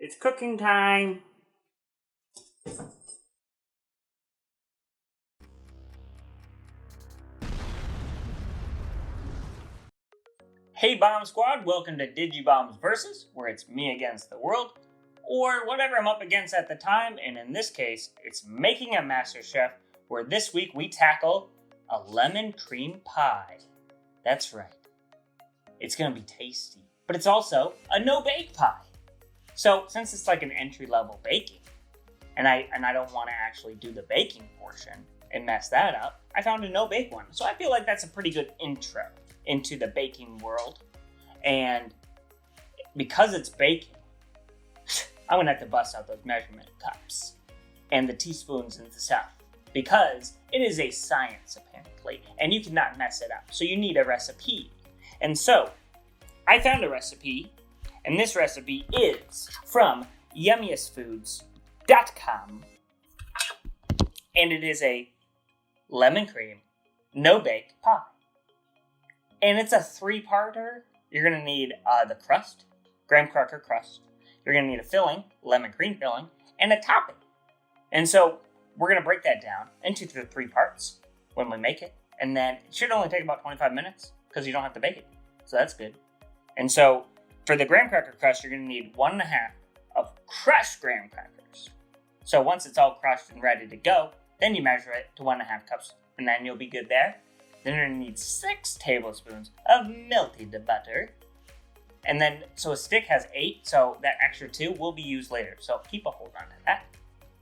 It's cooking time. Hey Bomb Squad, welcome to digiBOMBS Versus, where it's me against the world, or whatever I'm up against at the time, and in this case, it's making a Masterchef, where this week we tackle a lemon cream pie. That's right. It's gonna be tasty, but it's also a no-bake pie. So, since it's like an entry-level baking, and I don't want to actually do the baking portion and mess that up, I found a no-bake one. So I feel like that's a pretty good intro into the baking world. And because it's baking, I'm gonna have to bust out those measurement cups and the teaspoons and the stuff, because it is a science apparently, and you cannot mess it up. So you need a recipe. And so I found a recipe, and this recipe is from yummiestfoods.com, and it is a lemon cream no-bake pie. And it's a 3-parter. You're going to need the crust, graham cracker crust. You're going to need a filling, lemon cream filling, and a topping. And so we're going to break that down into the 3 parts when we make it. And then it should only take about 25 minutes because you don't have to bake it. So that's good. And so for the graham cracker crust, you're going to need 1.5 of crushed graham crackers. So once it's all crushed and ready to go, then you measure it to 1.5 cups, and then you'll be good there. Then you're going to need 6 tablespoons of melted butter. And then, so a stick has 8, so that extra 2 will be used later. So keep a hold on to that.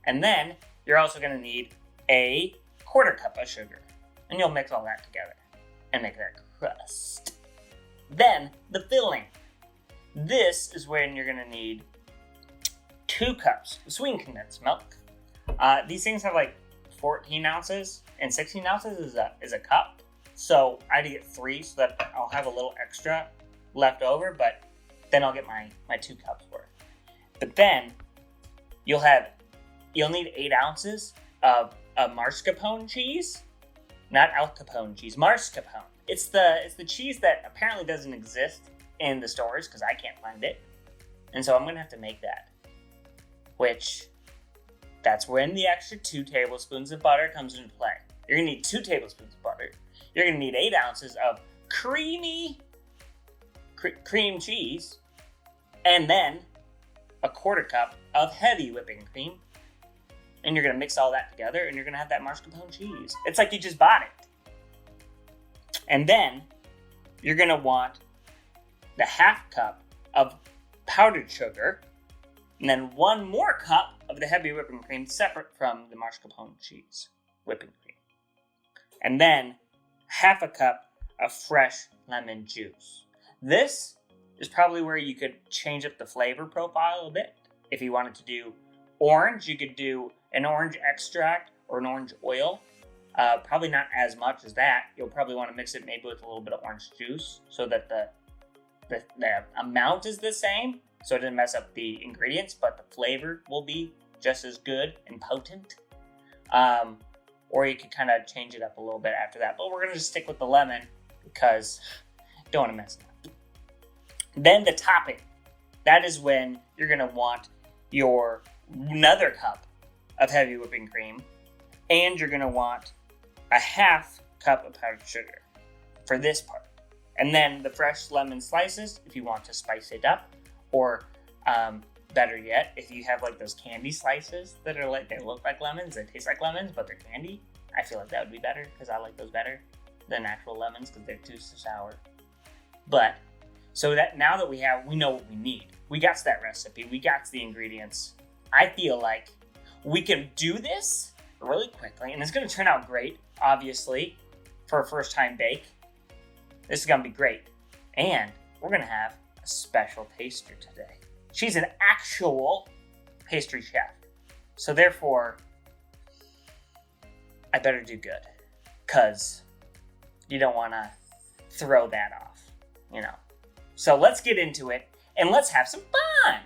And then you're also going to need a 1/4 cup of sugar. And you'll mix all that together and make that crust. Then the filling. This is when you're going to need 2 cups of sweetened condensed milk. These things have like 14 ounces, and 16 ounces is a cup. So I had to get 3 so that I'll have a little extra left over, but then I'll get my 2 cups worth. But then you'll need 8 ounces of mascarpone cheese, not Al Capone cheese, mascarpone. It's the cheese that apparently doesn't exist in the stores because I can't find it, and so I'm gonna have to make that. Which, that's when the extra 2 tablespoons of butter comes into play. You're gonna need 2 tablespoons of butter. You're going to need 8 ounces of creamy cream cheese, and then a 1/4 cup of heavy whipping cream. And you're going to mix all that together, and you're going to have that mascarpone cheese. It's like you just bought it. And then you're going to want the 1/2 cup of powdered sugar, and then 1 more cup of the heavy whipping cream separate from the mascarpone cheese whipping cream. And then 1/2 cup of fresh lemon juice. This is probably where you could change up the flavor profile a bit. If you wanted to do orange, you could do an orange extract or an orange oil. Probably not as much as that. You'll probably want to mix it maybe with a little bit of orange juice so that the amount is the same, so it doesn't mess up the ingredients, but the flavor will be just as good and potent. Or you could kind of change it up a little bit after that. But we're going to just stick with the lemon because you don't want to mess it up. Then the topping. That is when you're going to want your another cup of heavy whipping cream. And you're going to want a 1/2 cup of powdered sugar for this part. And then the fresh lemon slices if you want to spice it up. Or better yet, if you have like those candy slices that are like, they look like lemons, they taste like lemons, but they're candy, I feel like that would be better because I like those better than actual lemons because they're too sour. But so that now that we know what we need, we got that recipe, we got the ingredients. I feel like we can do this really quickly, and it's going to turn out great. Obviously, for a first-time bake, this is going to be great, and we're going to have a special taster today. She's an actual pastry chef. So therefore, I better do good. Because you don't want to throw that off, you know. So let's get into it, and let's have some fun!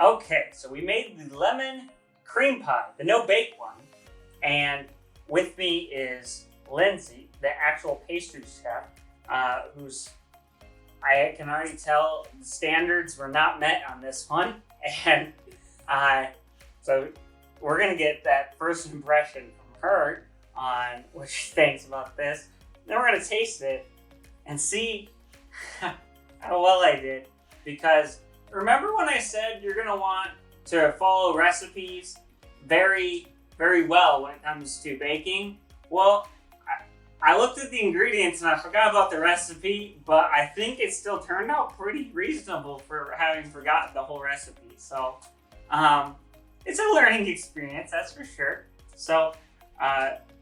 Okay, so we made the lemon cream pie, the no-bake one. And with me is Lindsey, the actual pastry chef, who's, I can already tell the standards were not met on this one. And so we're going to get that first impression from her on what she thinks about this. Then we're going to taste it and see how well I did. Because remember when I said you're going to want to follow recipes very, very well when it comes to baking? Well, I looked at the ingredients and I forgot about the recipe, but I think it still turned out pretty reasonable for having forgotten the whole recipe. So, it's a learning experience, that's for sure. So,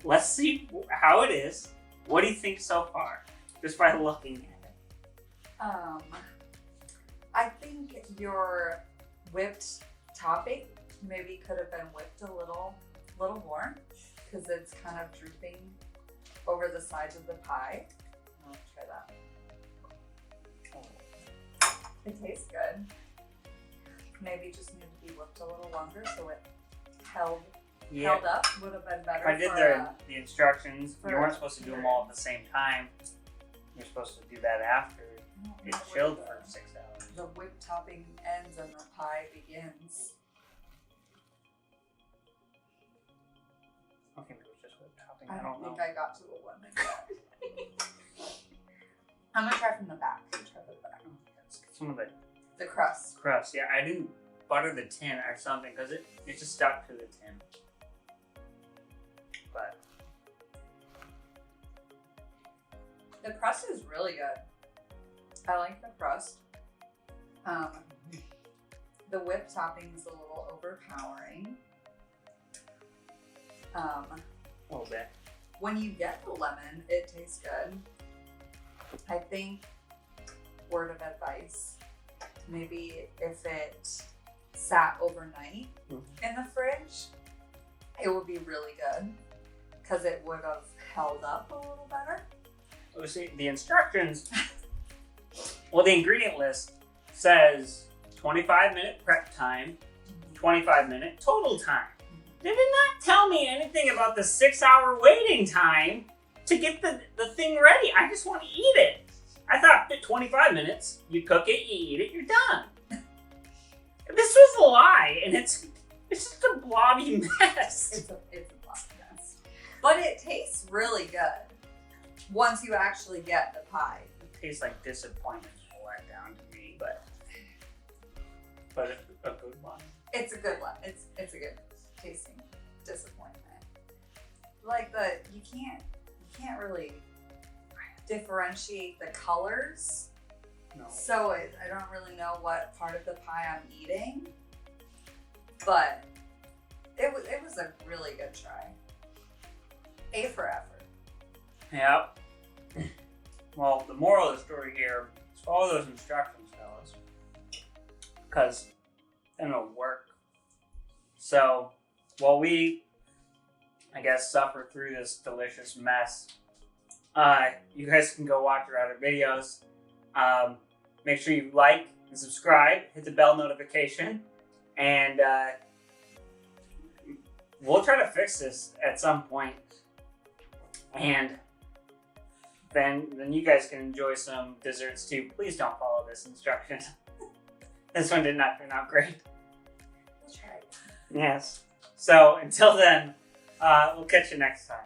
let's see how it is. What do you think so far, just by looking at it? I think your whipped topping maybe could have been whipped a little more, because it's kind of drooping over the sides of the pie. I'll try that. It tastes good. Maybe just needed to be whipped a little longer so it held up. Would have been better. If I did the instructions, you weren't supposed to do them all at the same time. You're supposed to do that after it chilled for 6 hours. The whipped topping ends and the pie begins. I think it was just whipped topping. I don't know. think I got to a 1 like that. I'm gonna try from the back. Try from the back. Some of the crust. Crust, yeah. I didn't butter the tin or something because it just stuck to the tin. But the crust is really good. I like the crust. The whipped topping is a little overpowering. A little bit. When you get the lemon, it tastes good. I think, word of advice, maybe if it sat overnight in the fridge, it would be really good because it would have held up a little better. So see, the instructions, well, the ingredient list says 25-minute prep time, 25-minute total time. They did not tell me anything about the 6-hour waiting time to get the thing ready. I just want to eat it. I thought 25 minutes, you cook it, you eat it, you're done. This was a lie, and it's just a blobby mess. It's a blobby mess. But it tastes really good once you actually get the pie. It tastes like disappointment and letdown to me, but a good one. It's a good one. It's a good tasting disappointment. Like you can't really differentiate the colors. No. So I don't really know what part of the pie I'm eating, but it was a really good try. A for effort. Yep. Well, the moral of the story here is follow those instructions, fellas, because then it'll work. So while we, I guess, suffer through this delicious mess, you guys can go watch our other videos. Make sure you like and subscribe, hit the bell notification, and we'll try to fix this at some point. And then you guys can enjoy some desserts too. Please don't follow this instruction. This one did not turn out great. We'll try it. Yes. So until then, we'll catch you next time.